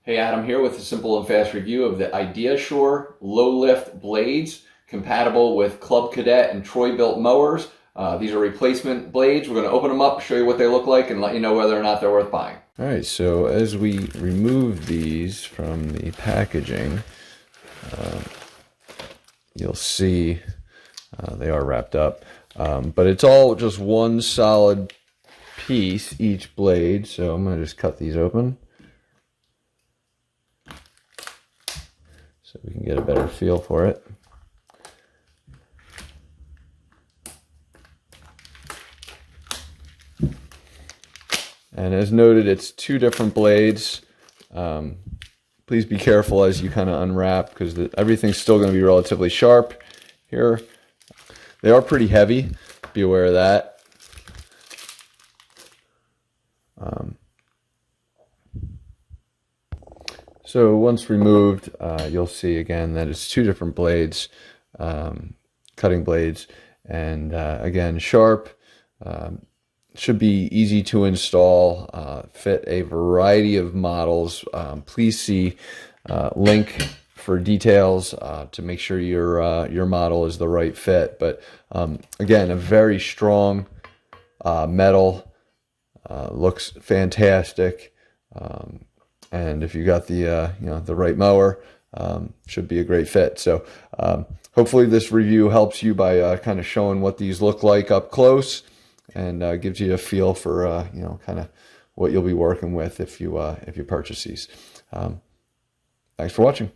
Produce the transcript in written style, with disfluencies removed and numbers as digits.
Hey, Adam here with a simple and fast review of the IDEASURE low lift blades compatible with Cub Cad-et and Troy-built mowers. These are replacement blades. We're going to open them up, show you what they look like, and let you know whether or not they're worth buying. All right, so as we remove these from the packaging, you'll see they are wrapped up, but it's all just one solid piece, each blade. So I'm going to just cut these open so we can get a better feel for it. And as noted, it's two different blades. Please be careful as you kind of unwrap, because everything's still going to be relatively sharp here. They are pretty heavy. Be aware of that. So once removed, you'll see again that it's two different blades, cutting blades, and again, sharp. Should be easy to install, fit a variety of models. Please see link for details to make sure your model is the right fit. But again, a very strong metal, looks fantastic, and if you got the the right mower, should be a great fit. So hopefully this review helps you by kind of showing what these look like up close, and gives you a feel for kind of what you'll be working with if you purchase these. Thanks for watching.